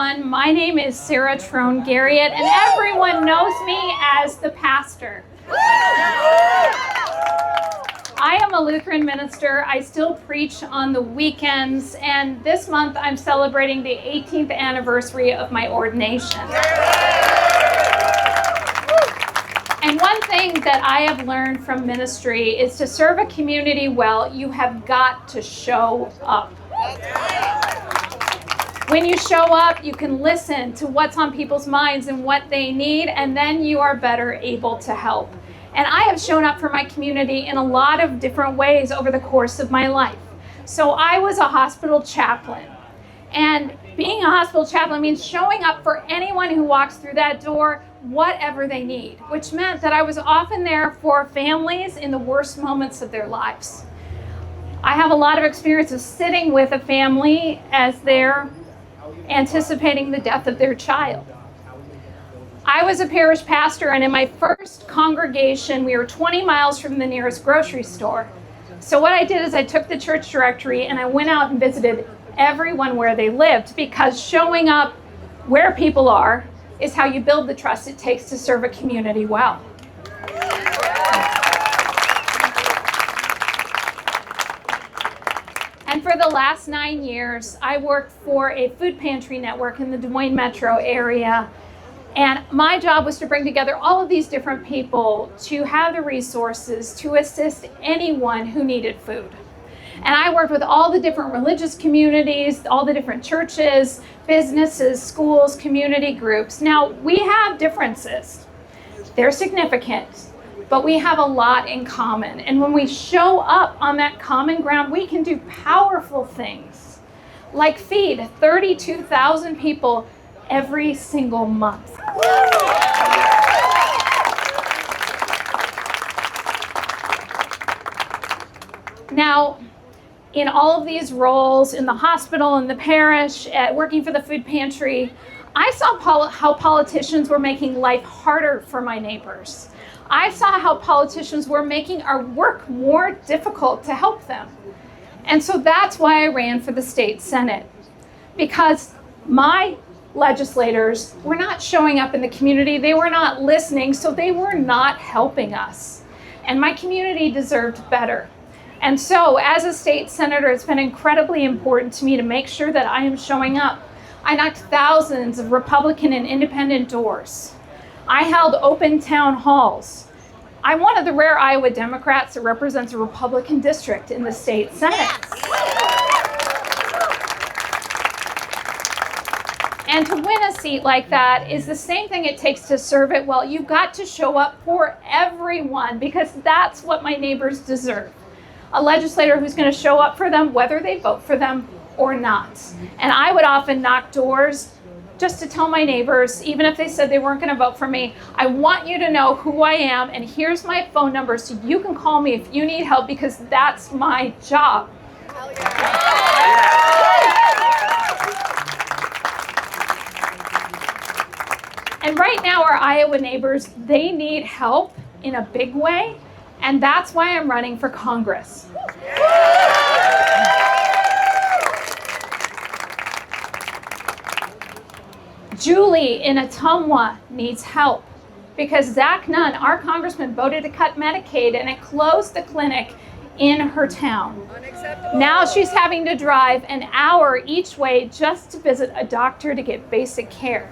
everyone. My name is Sarah Trone Garriott, and everyone knows me as the pastor. I am a Lutheran minister. I still preach on the weekends, and this month I'm celebrating the 18th anniversary of my ordination. And one thing that I have learned from ministry is to serve a community well, you have got to show up. When you show up, you can listen to what's on people's minds and what they need, and then you are better able to help. And I have shown up for my community in a lot of different ways over the course of my life. So I was a hospital chaplain. And being a hospital chaplain means showing up for anyone who walks through that door, whatever they need, which meant that I was often there for families in the worst moments of their lives. I have a lot of experience of sitting with a family as they're anticipating the death of their child. I was a parish pastor, and in my first congregation, we were 20 miles from the nearest grocery store. So what I did is I took the church directory and I went out and visited everyone where they lived, because showing up where people are is how you build the trust it takes to serve a community well. And for the last 9 years, I worked for a food pantry network in the Des Moines metro area. And my job was to bring together all of these different people to have the resources to assist anyone who needed food. And I worked with all the different religious communities, all the different churches, businesses, schools, community groups. Now, we have differences. They're significant, but we have a lot in common. And when we show up on that common ground, we can do powerful things, like feed 32,000 people every single month. Now, in all of these roles, in the hospital, in the parish, working for the food pantry, I saw how politicians were making life harder for my neighbors. I saw how politicians were making our work more difficult to help them. And so that's why I ran for the state senate, because my legislators were not showing up in the community, they were not listening, so they were not helping us. And my community deserved better. And so as a state senator, it's been incredibly important to me to make sure that I am showing up. I knocked thousands of Republican and independent doors. I held open town halls. I'm one of the rare Iowa Democrats that represents a Republican district in the state senate. And to win a seat like that is the same thing it takes to serve it well. You've got to show up for everyone, because that's what my neighbors deserve. A legislator who's going to show up for them, whether they vote for them or not. And I would often knock doors just to tell my neighbors, even if they said they weren't going to vote for me, I want you to know who I am, and here's my phone number so you can call me if you need help, because that's my job. And right now, our Iowa neighbors, they need help in a big way, and that's why I'm running for Congress. Julie in Ottumwa needs help because Zach Nunn, our congressman, voted to cut Medicaid, and it closed the clinic in her town. Unacceptable. Now she's having to drive an hour each way just to visit a doctor to get basic care.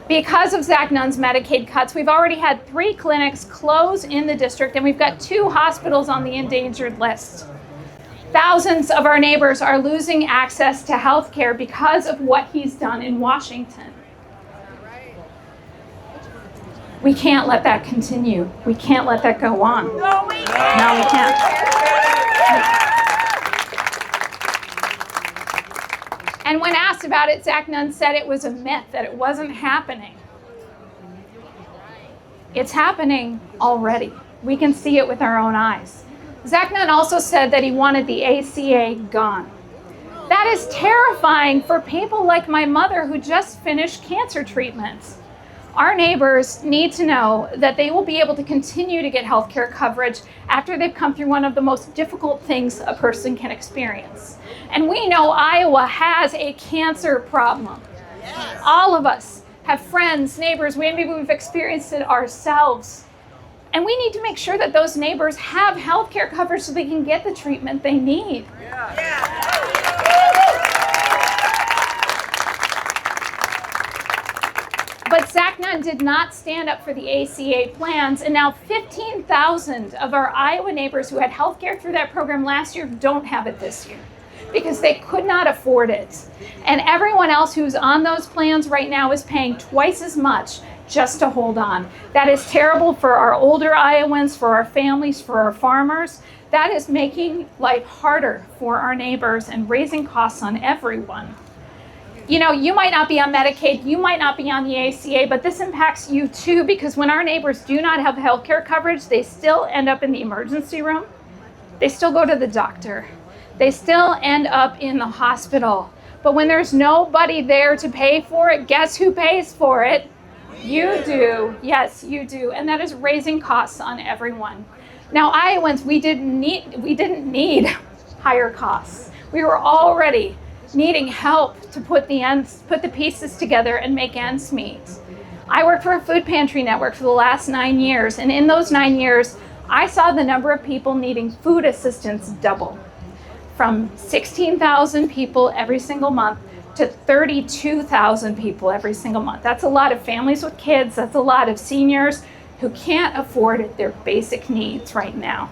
Because of Zach Nunn's Medicaid cuts, we've already had 3 clinics close in the district, and we've got 2 hospitals on the endangered list. Thousands of our neighbors are losing access to health care because of what he's done in Washington. We can't let that continue. We can't let that go on. No, we can't. And when asked about it, Zach Nunn said it was a myth, that it wasn't happening. It's happening already. We can see it with our own eyes. Zach Nunn also said that he wanted the ACA gone. That is terrifying for people like my mother who just finished cancer treatments. Our neighbors need to know that they will be able to continue to get health care coverage after they've come through one of the most difficult things a person can experience. And we know Iowa has a cancer problem. All of us have friends, neighbors, maybe we've experienced it ourselves. And we need to make sure that those neighbors have health care coverage so they can get the treatment they need. But Zach Nunn did not stand up for the ACA plans, and now 15,000 of our Iowa neighbors who had health care through that program last year don't have it this year because they could not afford it. And everyone else who's on those plans right now is paying twice as much just to hold on. That is terrible for our older Iowans, for our families, for our farmers. That is making life harder for our neighbors and raising costs on everyone. You know, you might not be on Medicaid, you might not be on the ACA, but this impacts you too, because when our neighbors do not have health care coverage, they still end up in the emergency room. They still go to the doctor. They still end up in the hospital. But when there's nobody there to pay for it, guess who pays for it? You do. Yes, you do. And that is raising costs on everyone. Now, Iowans, we didn't need higher costs. We were already needing help to put the pieces together and make ends meet. I worked for a food pantry network for the last 9 years, and in those 9 years, I saw the number of people needing food assistance double, from 16,000 people every single month to 32,000 people every single month. That's a lot of families with kids. That's a lot of seniors who can't afford their basic needs right now.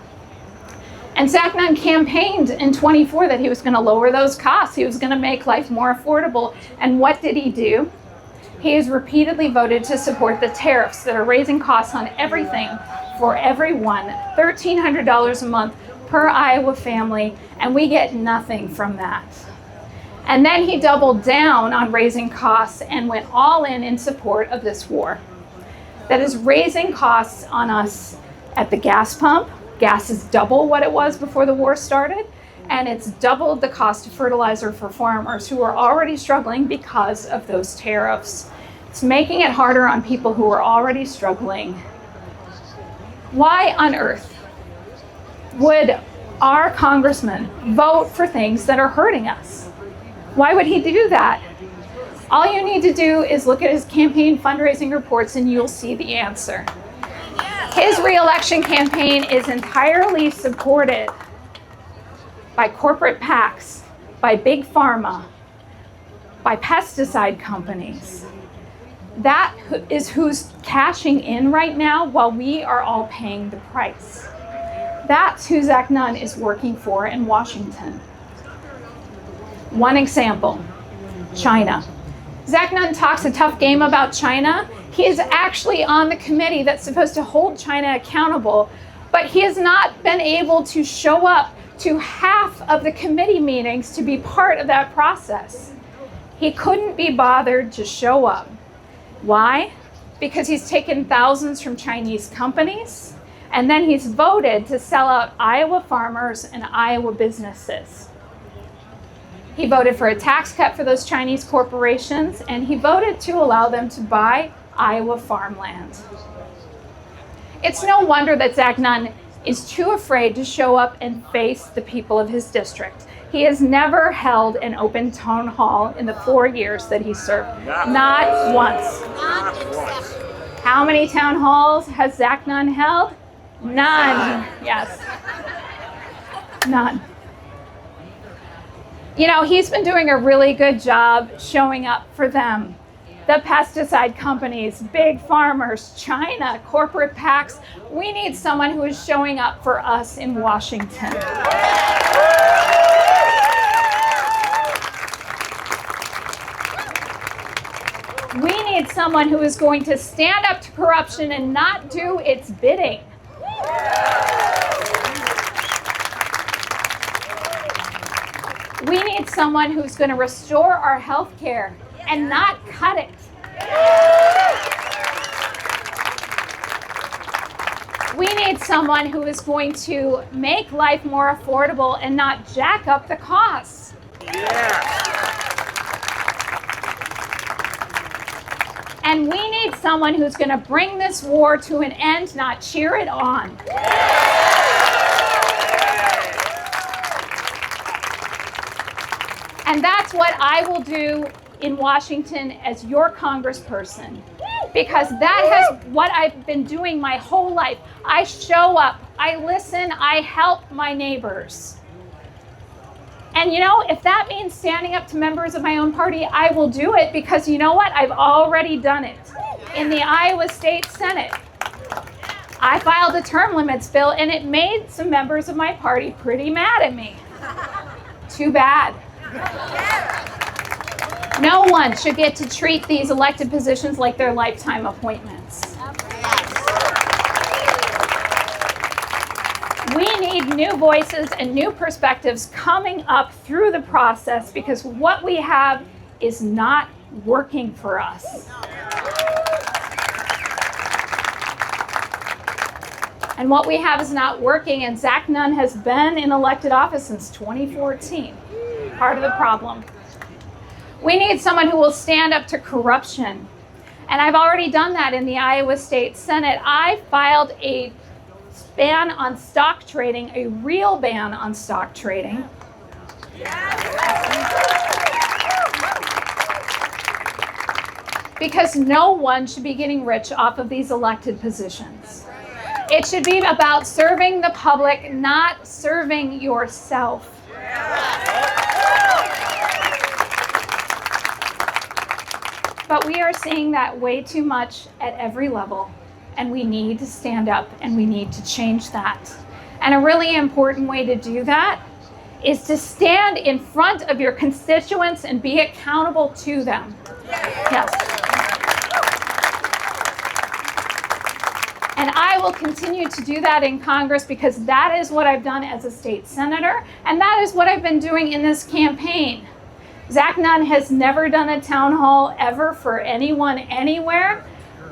And Zach Nunn campaigned in 24 that he was going to lower those costs. He was going to make life more affordable. And what did he do? He has repeatedly voted to support the tariffs that are raising costs on everything for everyone, $1,300 a month per Iowa family, and we get nothing from that. And then he doubled down on raising costs and went all in support of this war. That is raising costs on us at the gas pump. Gas is double what it was before the war started, and it's doubled the cost of fertilizer for farmers who are already struggling because of those tariffs. It's making it harder on people who are already struggling. Why on earth would our congressman vote for things that are hurting us? Why would he do that? All you need to do is look at his campaign fundraising reports and you'll see the answer. His re-election campaign is entirely supported by corporate PACs, by big pharma, by pesticide companies. That is who's cashing in right now while we are all paying the price. That's who Zach Nunn is working for in Washington. One example, China. Zach Nunn talks a tough game about China. He is actually on the committee that's supposed to hold China accountable, but he has not been able to show up to half of the committee meetings to be part of that process. He couldn't be bothered to show up. Why? Because he's taken thousands from Chinese companies, and then he's voted to sell out Iowa farmers and Iowa businesses. He voted for a tax cut for those Chinese corporations, and he voted to allow them to buy Iowa farmland. It's no wonder that Zach Nunn is too afraid to show up and face the people of his district. He has never held an open town hall in the 4 years that he served. Not once. How many town halls has Zach Nunn held? None. Yes. None. You know, he's been doing a really good job showing up for them. The pesticide companies, big farmers, China, corporate PACs. We need someone who is showing up for us in Washington. We need someone who is going to stand up to corruption and not do its bidding. We need someone who's going to restore our health care and not cut it. We need someone who is going to make life more affordable and not jack up the costs. And we need someone who's going to bring this war to an end, not cheer it on. And that's what I will do in Washington as your congressperson, because that has what I've been doing my whole life. I show up, I listen, I help my neighbors. And you know, if that means standing up to members of my own party, I will do it, because you know what? I've already done it. In the Iowa State Senate, I filed a term limits bill, and it made some members of my party pretty mad at me. Too bad. No one should get to treat these elected positions like they're lifetime appointments. We need new voices and new perspectives coming up through the process, because what we have is not working for us. And what we have is not working, and Zach Nunn has been in elected office since 2014. Part of the problem. We need someone who will stand up to corruption. And I've already done that in the Iowa State Senate. I filed a ban on stock trading, a real ban on stock trading. Because no one should be getting rich off of these elected positions. It should be about serving the public, not serving yourself. But we are seeing that way too much at every level, and we need to stand up and we need to change that. And a really important way to do that is to stand in front of your constituents and be accountable to them. Yes. And I will continue to do that in Congress, because that is what I've done as a state senator, and that is what I've been doing in this campaign. Zach Nunn has never done a town hall ever for anyone anywhere.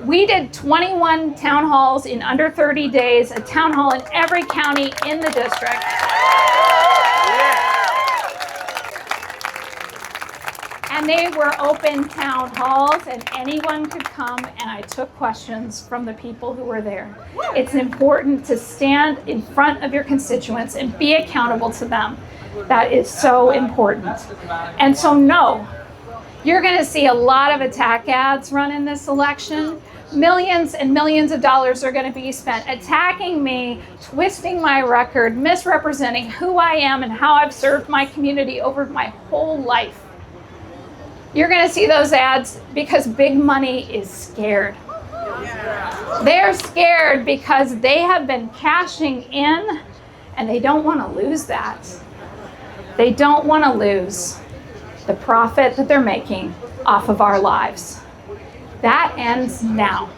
We did 21 town halls in under 30 days, a town hall in every county in the district. And they were open town halls, and anyone could come, and I took questions from the people who were there. It's important to stand in front of your constituents and be accountable to them. That is so important. And so no, you're going to see a lot of attack ads run in this election. Millions and millions of dollars are going to be spent attacking me, twisting my record, misrepresenting who I am and how I've served my community over my whole life. You're going to see those ads because big money is scared. They're scared because they have been cashing in, and they don't want to lose that. They don't want to lose the profit that they're making off of our lives. That ends now.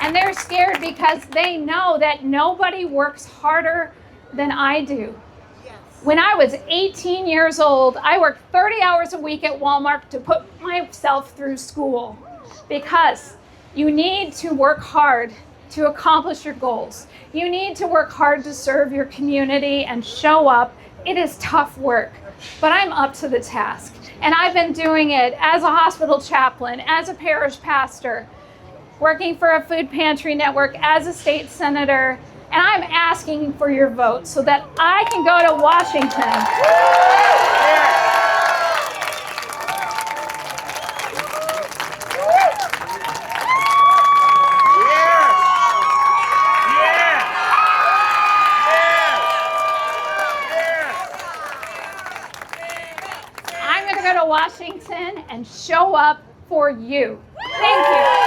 And they're scared because they know that nobody works harder than I do. When I was 18 years old, I worked 30 hours a week at Walmart to put myself through school, because you need to work hard to accomplish your goals. You need to work hard to serve your community and show up. It is tough work, but I'm up to the task. And I've been doing it as a hospital chaplain, as a parish pastor, working for a food pantry network, as a state senator, and I'm asking for your vote so that I can go to Washington. I'm going to go to Washington and show up for you. Thank you.